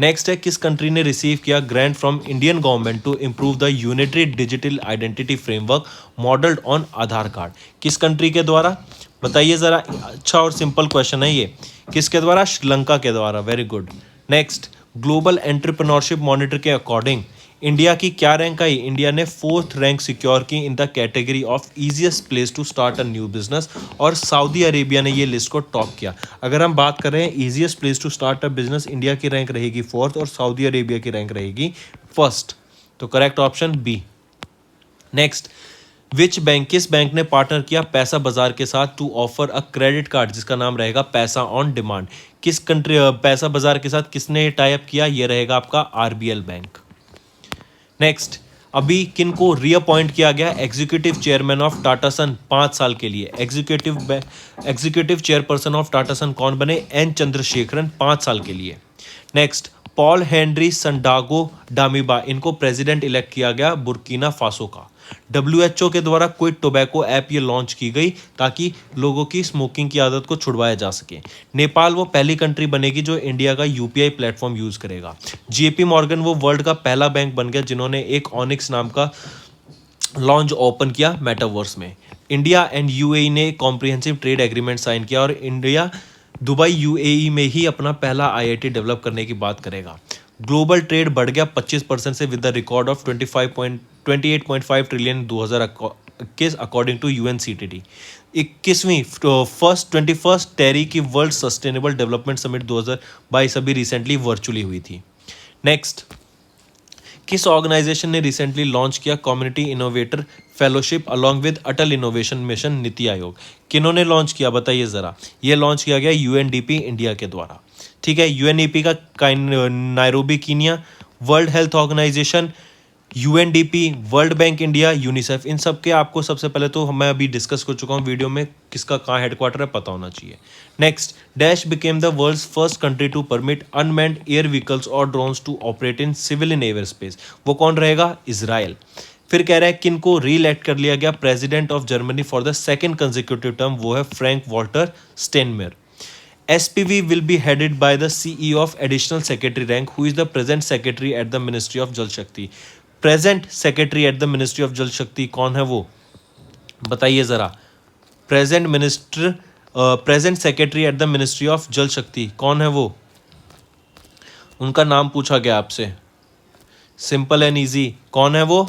नेक्स्ट है किस कंट्री ने रिसीव किया grant from Indian government to improve the unitary digital identity framework modelled on Aadhaar card. किस कंट्री के द्वारा? बताइए जरा। अच्छा और सिंपल क्वेश्चन है ये। किसके द्वारा? श्रीलंका के द्वारा। Very good. Next, global entrepreneurship monitor के अकॉर्डिंग इंडिया की क्या रैंक आई? इंडिया ने 4th रैंक सिक्योर की in the category of easiest place to start a new business. और सऊदी अरेबिया ने ये लिस्ट को टॉप किया। अगर हम बात कर रहे हैं easiest place to start a business, India की रैंक रहेगी 4th और सऊदी अरेबिया की रैंक रहेगी 1st। तो correct option B. Next, which bank, किस बैंक ने पार्टनर किया पैसा बाजार के साथ to offer a credit card जिसका नाम रहेगा पैसा ऑन डिमांड। किस कंट्री पैसा बाजार के साथ किसने टाई अप किया? ये रहेगा आपका आरबीएल बैंक। नेक्स्ट, अभी किन को रीअपॉइंट किया गया एग्जीक्यूटिव चेयरमैन ऑफ टाटा सन 5 साल के लिए? एग्जीक्यूटिव चेयरपर्सन ऑफ टाटा सन कौन बने? एन चंद्रशेखरन 5 साल के लिए। नेक्स्ट, पॉल हेनरी संडागो डामिबा, इनको प्रेसिडेंट इलेक्ट किया गया बुर्किना फासो का। WHO के द्वारा क्विट टोबैको ऐप ये लॉन्च की गई ताकि लोगों की स्मोकिंग की आदत को छुड़वाया जा सके। नेपाल वो पहली कंट्री बनेगी जो इंडिया का यूपीआई प्लेटफॉर्म यूज करेगा। JP मॉर्गन वो वर्ल्ड का पहला बैंक बन गया जिन्होंने एक ऑनिक्स नाम का लॉन्च ओपन किया मेटावर्स में। इंडिया एंड UAE ने कॉम्प्रिहेंसिव ट्रेड एग्रीमेंट साइन किया और इंडिया दुबई UAE में ही अपना पहला IIT डेवलप करने की बात करेगा। ग्लोबल ट्रेड बढ़ गया 25% से with the record of 28.5 trillion 2021 according to UNCTD। 21st TERI की वर्ल्ड सस्टेनेबल डेवलपमेंट समिट 2022 अभी रिसेंटली वर्चुअली हुई थी। नेक्स्ट, किस ऑर्गेनाइजेशन ने रिसेंटली लॉन्च किया community innovator fellowship along with Atal innovation mission NITI Aayog? किन्होंने launch किया बताइए ज़रा। ये लॉन्च किया गया UNDP इंडिया के द्वारा। ठीक है, UNEP का Nairobi Kenya, World Health Organisation, UNDP, World Bank India, UNICEF. इन सब के आपको सबसे पहले तो मैं अभी डिस्कस कर चुका हूँ वीडियो में किसका कहाँ हेडक्वार्टर है पता होना चाहिए। Next, dash became the world's first country to permit unmanned air vehicles और drones to operate in civil in air space. वो कौन रहेगा? इजराइल। फिर कह रहा है किन को री इलेक्ट कर लिया गया president of Germany for the 2nd consecutive term? वो है Frank Walter Steinmeier. SPV will be headed by the CEO of additional secretary rank who is the present secretary at the Ministry of Jal Shakti। Present secretary at the ministry of जल शक्ति कौन है वो? बताइए जरा। Present secretary at the ministry of जल शक्ति कौन है वो? उनका नाम पूछा गया आपसे, सिंपल एंड इजी। कौन है वो?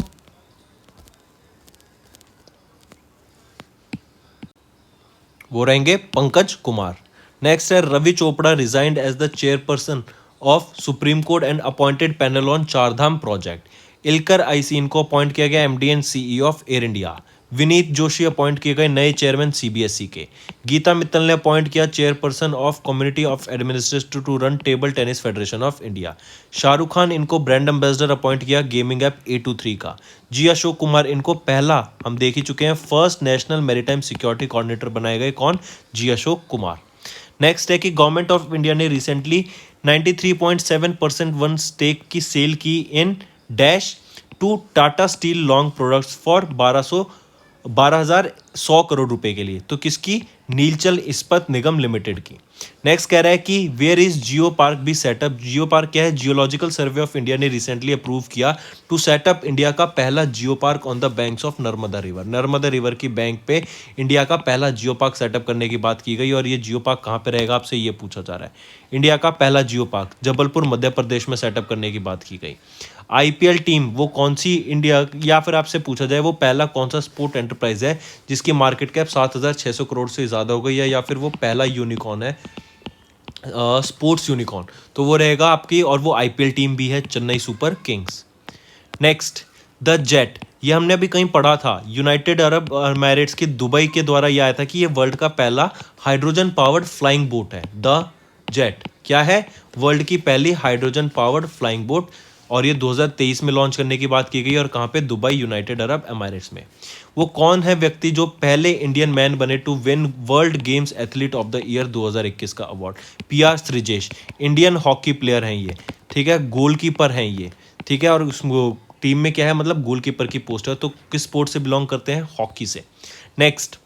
वो रहेंगे पंकज कुमार। नेक्स्ट है Ravi Chopra resigned as the chairperson of supreme court and appointed panel on Chardham project. Ilker Ayci इनको अपॉइंट किया गया MD and CEO of Air India. Vineet Joshi appoint किए गए नए चेयरमैन सीबीएसई के। गीता मित्तल ने अपॉइंट किया chairperson of community of administrator to run table tennis federation of India. Shahrukh Khan इनको ब्रांड एम्बेसडर अपॉइंट किया गेमिंग ऐप A23 का। जी अशोक कुमार इनको पहला हम देख ही चुके हैं first national maritime security coordinator बनाए गए। कौन? जी अशोक कुमार। नेक्स्ट है कि गवर्नमेंट ऑफ इंडिया ने रिसेंटली 93.7% वन स्टेक की सेल की in dash to Tata steel long products for 12,100 crore रुपए के लिए। तो किसकी? नीलचल इस्पात निगम लिमिटेड की। नेक्स्ट कह रहा है कि where is geo park be setup. Geo park क्या है? जियोलॉजिकल सर्वे ऑफ इंडिया ने रिसेंटली अप्रूव किया टू सेटअप इंडिया का पहला geo park on the banks of Narmada river. Narmada river की बैंक पे इंडिया का पहला जियो पार्क सेटअप करने की बात की गई। और ये जियो पार्क कहाँ पे रहेगा आपसे ये पूछा जा रहा है। इंडिया का पहला जियो पार्क जबलपुर मध्य प्रदेश में सेटअप करने की बात की गई। आईपीएल टीम वो कौन सी इंडिया, या फिर आपसे पूछा जाए वो पहला कौन सा स्पोर्ट एंटरप्राइज है जिसकी मार्केट कैप 7,600 करोड़ से ज़्यादा हो गई है, या फिर वो पहला यूनिकॉर्न है स्पोर्ट्स यूनिकॉर्न, तो वो रहेगा आपकी। और वो आईपीएल टीम भी है Chennai super Kings. Next the jet, ये हमने अभी कहीं पढ़ा था यूनाइटेड अरब एमिरेट्स के दुबई के द्वारा ये आया था कि ये वर्ल्ड का पहला हाइड्रोजन पावर्ड फ्लाइंग बोट है। द जेट क्या है? वर्ल्ड की पहली हाइड्रोजन पावर्ड फ्लाइंग बोट। और ये 2023 में लॉन्च करने की बात की गई। और कहाँ पे? दुबई यूनाइटेड अरब एमिरेट्स में। वो कौन है व्यक्ति जो पहले इंडियन मैन बने to win world games athlete of the year 2021 का award? PR Sreejesh, Indian hockey player हैं ये, ठीक है, गोलकीपर हैं ये, ठीक है। और उस टीम में क्या है, मतलब गोलकीपर की पोस्ट है। तो किस स्पोर्ट से बिलोंग करते हैं? हॉकी से। Next,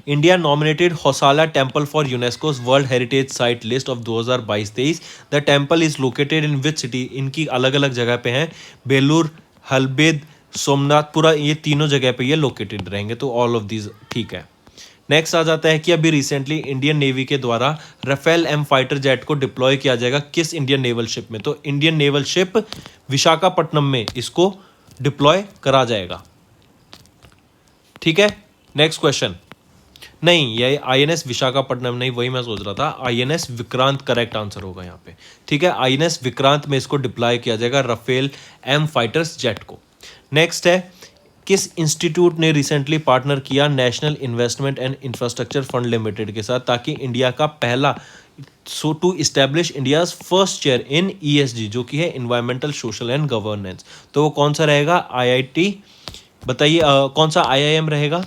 India nominated Hoysala temple for UNESCO's world heritage site list of 2022-23। The temple is located in which city? इनकी अलग अलग जगह पे हैं, बेलूर, हल्बेद, सोमनाथपुरा, ये तीनों जगह पे ये लोकेटेड रहेंगे। तो ऑल ऑफ दीज ठीक है। नेक्स्ट आ जाता है कि अभी रिसेंटली इंडियन नेवी के द्वारा राफेल M फाइटर जेट को डिप्लॉय किया जाएगा किस इंडियन नेवल शिप में? तो इंडियन नेवल शिप विशाखापट्टनम में इसको डिप्लॉय करा जाएगा, ठीक है। नेक्स्ट क्वेश्चन, नहीं ये INS विशाखापट्टनम नहीं, वही मैं सोच रहा था, INS विक्रांत करेक्ट आंसर होगा यहाँ पे, ठीक है। INS विक्रांत में इसको डिप्लॉय किया जाएगा राफेल M फाइटर्स जेट को। नेक्स्ट है, किस इंस्टीट्यूट ने रिसेंटली पार्टनर किया national investment and infrastructure fund limited के साथ ताकि इंडिया का पहला to establish India's first chair in ESG जो कि है इन्वायरमेंटल सोशल एंड गवर्नेंस। तो वो कौन सा रहेगा? IIT, बताइए कौन सा IIM रहेगा?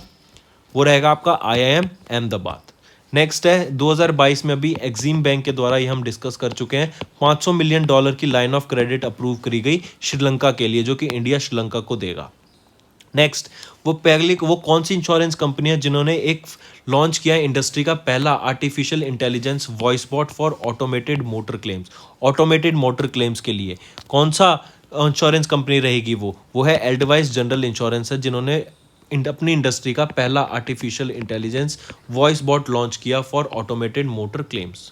वो रहेगा आपका IIM अहमदाबाद। नेक्स्ट है 2022 में अभी एक्सिम बैंक के द्वारा ये हम डिस्कस कर चुके हैं, $500 मिलियन की लाइन ऑफ क्रेडिट अप्रूव करी गई श्रीलंका के लिए, जो कि इंडिया श्रीलंका को देगा। नेक्स्ट, वो कौन सी इंश्योरेंस कंपनी है जिन्होंने एक लॉन्च किया है इंडस्ट्री का पहला artificial intelligence voice bot for automated motor claims? Automated motor claims के लिए कौन सा इंश्योरेंस कंपनी रहेगी? वो है एल्डवाइस जनरल इंश्योरेंस है, जिन्होंने अपनी इंडस्ट्री का पहला artificial intelligence voice bot launch किया for automated motor claims.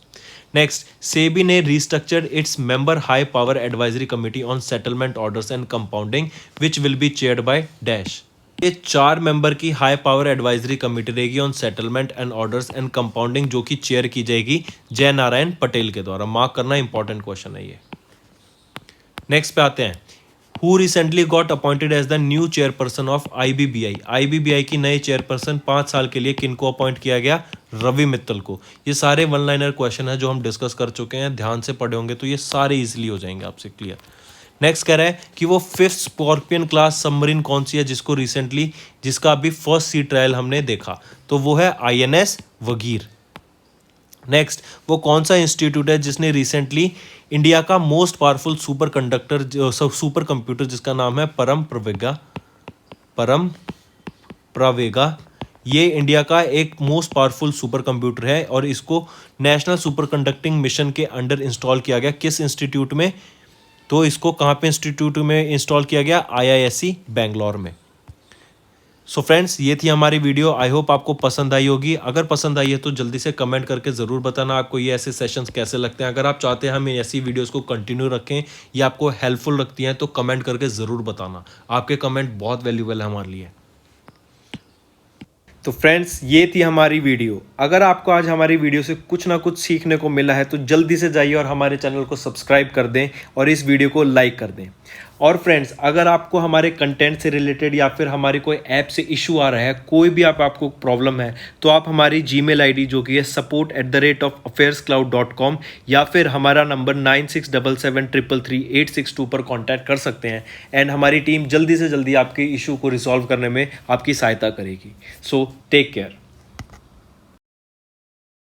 Next, SEBI ने restructured its member high power advisory committee on settlement orders and compounding which will be chaired by dash. ये 4 मेंबर की हाई पावर एडवाइजरी कमेटी रहेगी on settlement and orders and compounding, जो कि चेयर की जाएगी जय नारायण पटेल के द्वारा। मार्क करना, इंपॉर्टेंट क्वेश्चन है ये। नेक्स्ट पे आते हैं, who recently got appointed as the new chairperson of IBBI। IBBI की नए चेयरपर्सन 5 साल के लिए किनको अपॉइंट किया गया? रवि मित्तल को। ये सारे वन लाइनर क्वेश्चन है जो हम डिस्कस कर चुके हैं, ध्यान से पढ़े होंगे तो ये सारे इजीली हो जाएंगे आपसे क्लियर। नेक्स्ट कह रहा है कि वो 5th स्कॉर्पियन क्लास सबमरीन कौन सी है जिसका अभी फर्स्ट सी ट्रायल हमने देखा? तो वो है INS वगीर। नेक्स्ट, वो कौन सा इंस्टीट्यूट है जिसने रिसेंटली इंडिया का मोस्ट पावरफुल सुपर कंप्यूटर जिसका नाम है परम प्रवेगा, ये इंडिया का एक मोस्ट पावरफुल सुपर कंप्यूटर है और इसको नेशनल सुपर कंडक्टिंग मिशन के अंडर इंस्टॉल किया गया। किस इंस्टीट्यूट में? तो इसको कहाँ पे इंस्टीट्यूट में इंस्टॉल किया गया? IISc बेंगलोर में। सो फ्रेंड्स, ये थी हमारी वीडियो। आई होप आपको पसंद आई होगी। अगर पसंद आई है तो जल्दी से कमेंट करके ज़रूर बताना आपको ये ऐसे सेशंस कैसे लगते हैं। अगर आप चाहते हैं हम ऐसी वीडियोस को कंटिन्यू रखें या आपको हेल्पफुल लगती हैं तो कमेंट करके ज़रूर बताना। आपके कमेंट बहुत वैल्यूबल है हमारे लिए। तो फ्रेंड्स, ये थी हमारी वीडियो। अगर आपको आज हमारी वीडियो से कुछ ना कुछ सीखने को मिला है तो जल्दी से जाइए और हमारे चैनल को सब्सक्राइब कर दें और इस वीडियो को लाइक कर दें। और फ्रेंड्स, अगर आपको हमारे कंटेंट से रिलेटेड या फिर हमारे कोई ऐप से इशू आ रहा है, कोई भी आपको प्रॉब्लम है, तो आप हमारी जीमेल आईडी जो कि है support@affairscloud.com या फिर हमारा नंबर 9677333862 पर कांटेक्ट कर सकते हैं एंड हमारी टीम जल्दी से जल्दी आपके इशू को रिजॉल्व करने में आपकी सहायता करेगी। So take care.